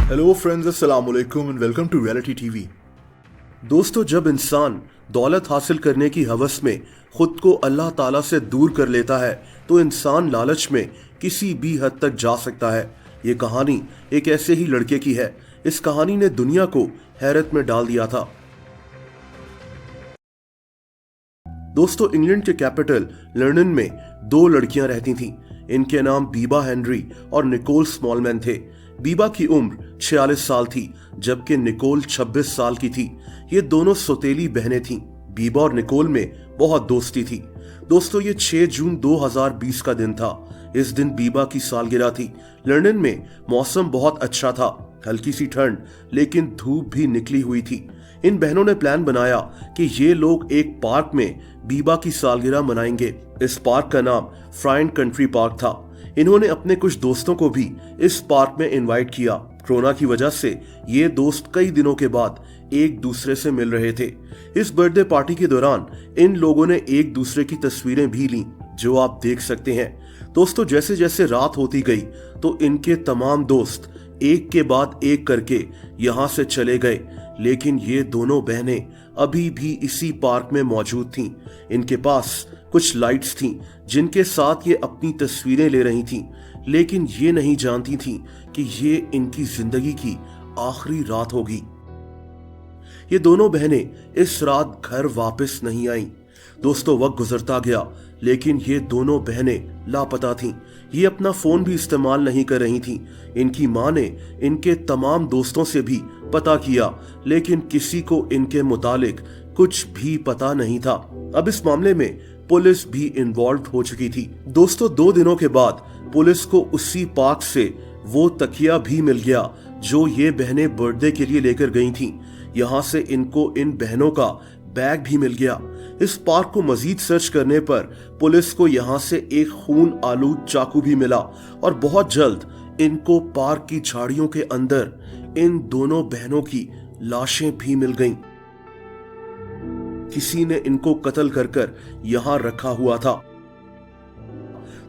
Hello friends, अस्सलाम वालेकुम and welcome to reality TV. दोस्तों, जब इंसान दौलत हासिल करने की हवस में खुद को अल्लाह ताला से दूर कर लेता है तो इंसान लालच में किसी भी हद तक जा सकता है। ये कहानी एक ऐसे ही लड़के की है। इस कहानी ने दुनिया को हैरत में डाल दिया था। दोस्तों, इंग्लैंड के कैपिटल लंदन में दो लड़कियां रहती थीं। इनके नाम बीबा हेनरी और निकोल स्मॉलमैन थे। बीबा की उम्र 46 साल थी जबकि निकोल 26 साल की थी। ये दोनों सौतेली बहनें थीं। बीबा और निकोल में बहुत दोस्ती थी। दोस्तों, ये 6 जून 2020 का दिन था। इस दिन बीबा की सालगिरह थी। लंदन में मौसम बहुत अच्छा था, हल्की सी ठंड लेकिन धूप भी निकली हुई थी। इन बहनों ने प्लान बनाया कि ये लोग एक पार्क में बीबा की सालगिरह मनाएंगे। इस पार्क का नाम फ्राइन कंट्री पार्क था। इन्होंने अपने कुछ दोस्तों को भी इस पार्क में इनवाइट किया। कोरोना की वजह से ये दोस्त कई दिनों के बाद एक दूसरे से मिल रहे थे। इस बर्थडे पार्टी के दौरान इन लोगों ने एक दूसरे की तस्वीरें भी लीं, जो आप देख सकते हैं। दोस्तों, जैसे जैसे रात होती गई तो इनके तमाम दोस्त एक के बाद एक करके यहाँ से चले गए, लेकिन ये दोनों बहनें अभी भी इसी पार्क में मौजूद थीं। इनके पास कुछ लाइट्स थीं जिनके साथ ये अपनी तस्वीरें ले रही थीं, लेकिन ये नहीं जानती थीं कि ये इनकी जिंदगी की आखिरी रात होगी। ये दोनों बहनें इस रात घर वापस नहीं आईं। दोस्तों, वक्त गुजरता गया लेकिन ये दोनों बहनें लापता थीं। ये अपना फोन भी इस्तेमाल नहीं कर रही थीं। इनकी मां ने इनके तमाम दोस्तों से भी पता किया, लेकिन किसी को इनके मुतालिक कुछ भी पता नहीं था। अब इस मामले में पुलिस भी इन्वॉल्व हो चुकी थी। दोस्तों, 2 दिनों के बाद पुलिस को उसी पार्क से वो तकिया भी मिल गया जो ये बहनें बर्थडे के लिए लेकर गई थीं। यहाँ से इनको इन बहनों का बैग भी मिल गया। इस पार्क को मजीद सर्च करने पर पुलिस को यहाँ से एक खून आलूद चाकू भी मिला और बहुत जल्द इनको पार्क की झाड़ियों के अंदर इन दोनों बहनों की लाशें भी मिल गईं। किसी ने इनको कत्ल कर कर यहाँ रखा हुआ था।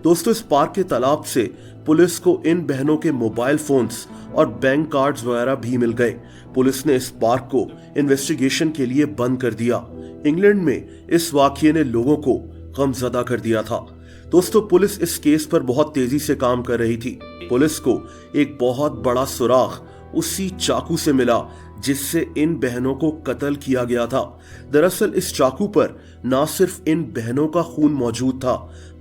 दोस्तों, इस पार्क के तालाब से पुलिस को इन बहनों के मोबाइल फोन्स और बैंक कार्ड्स वगैरह भी मिल गए। पुलिस ने इस पार्क को इन्वेस्टिगेशन के लिए बंद कर दिया। इंग्लैंड में इस वाकये ने लोगों को गमज़दा कर दिया था। दोस्तों, पुलिस इस केस पर बहुत तेजी से काम कर रही थी। पुलिस को एक बहुत बड़ा सुराग उसी चाकू से मिला जिससे इन बहनों को कत्ल किया गया था। दरअसल इस चाकू पर न सिर्फ इन बहनों का खून मौजूद था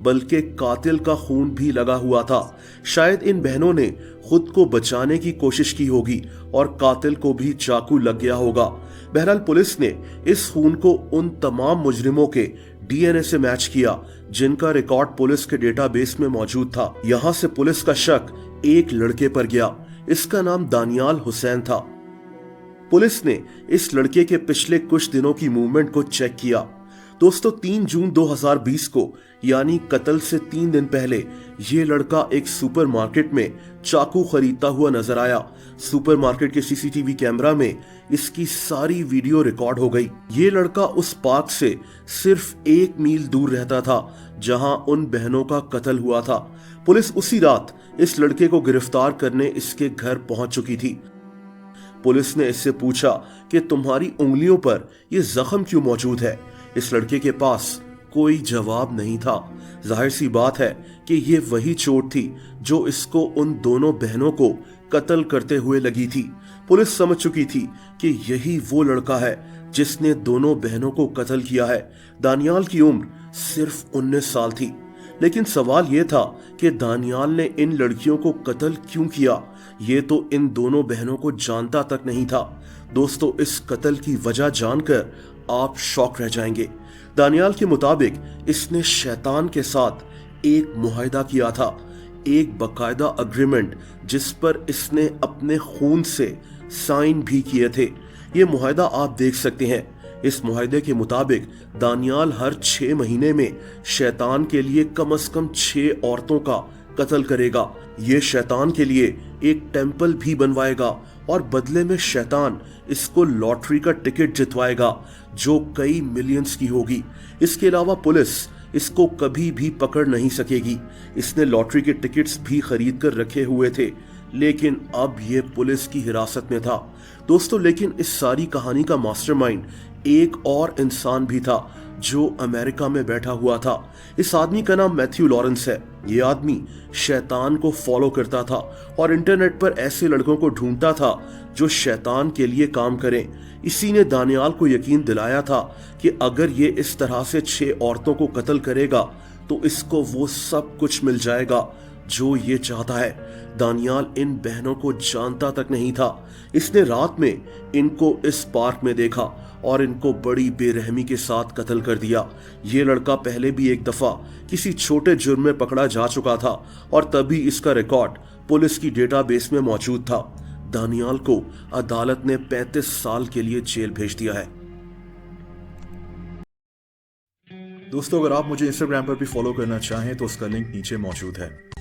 बल्कि कातिल का खून भी लगा हुआ था। शायद इन बहनों ने खुद को बचाने की कोशिश की होगी और कातिल को भी चाकू लग गया होगा। बहरहाल पुलिस ने इस खून को उन तमाम मुजरिमों के डीएनए से मैच किया जिनका रिकॉर्ड पुलिस के डेटाबेस में मौजूद था। यहाँ से पुलिस का शक एक लड़के पर गया। इसका नाम दानियाल हुसैन था। पुलिस ने इस लड़के के पिछले कुछ दिनों की मूवमेंट को चेक किया। दोस्तों, 3 जून 2020 को यानी कत्ल से 3 दिन पहले ये लड़का एक सुपरमार्केट में चाकू खरीदता हुआ नजर आया। सुपरमार्केट के सीसीटीवी कैमरा में इसकी सारी वीडियो रिकॉर्ड हो गई। ये लड़का उस पार्क से सिर्फ 1 मील दूर रहता था जहां उन बहनों का कत्ल हुआ था। पुलिस उसी रात इस लड़के को गिरफ्तार करने इसके घर पहुंच चुकी थी। पुलिस ने इससे पूछा कि तुम्हारी उंगलियों पर यह जख्म क्यों मौजूद है। इस लड़के के पास कोई जवाब नहीं था। जाहिर सी बात है कि ये वही चोट थी जो इसको उन दोनों बहनों को कत्ल करते हुए लगी थी। पुलिस समझ चुकी थी कि यही वो लड़का है जिसने दोनों बहनों को कत्ल किया है। दानियाल की उम्र सिर्फ 19 साल थी, लेकिन सवाल यह था कि दानियाल ने इन लड़कियों को कत्ल क्यों किया। ये तो इन दोनों बहनों को जानता तक नहीं था। दोस्तों, इस कत्ल की वजह जानकर आप शॉक रह जाएंगे। दानियाल के मुताबिक इसने शैतान के साथ एक मुआहिदा किया था, एक बकायदा अग्रीमेंट जिस पर इसने अपने खून से साइन भी किए थे। ये मुआहिदा आप देख सकते हैं। इस मुआहिदे के मुताबिक दानियाल हर 6 महीने में शैतान के लिए कम से कम 6 औरतों का कत्ल करेगा। ये शैतान के लिए एक टेंपल भी बनवाएगा और बदले में शैतान इसको लॉटरी का टिकट जितवाएगा जो कई मिलियंस की होगी। इसके अलावा पुलिस इसको कभी भी पकड़ नहीं सकेगी। इसने लॉटरी के टिकट्स भी खरीद कर रखे हुए थे, लेकिन अब ये पुलिस की हिरासत में था। दोस्तों, लेकिन इस सारी कहानी का मास्टरमाइंड एक और इंसान भी था जो अमेरिका में बैठा हुआ था। इस आदमी का नाम मैथ्यू लॉरेंस है। ये आदमी शैतान को फॉलो करता था और इंटरनेट पर ऐसे लड़कों को ढूंढता था जो शैतान के लिए काम करें। इसी ने दानियाल को यकीन दिलाया था कि अगर ये इस तरह से 6 औरतों को कत्ल करेगा तो इसको वो सब कुछ मिल जाएगा जो ये चाहता है। दानियाल इन बहनों को जानता तक नहीं था। इसने रात में इनको इस पार्क में देखा और इनको बड़ी बेरहमी के साथ कत्ल कर दिया। ये लड़का पहले भी एक दफा किसी छोटे जुर्म में पकड़ा जा चुका था और तभी इसका रिकॉर्ड पुलिस की डेटाबेस में मौजूद था। दानियाल को अदालत ने 35 साल के लिए जेल भेज दिया है। दोस्तों, अगर आप मुझे इंस्टाग्राम पर भी फॉलो करना चाहें तो उसका लिंक नीचे मौजूद है।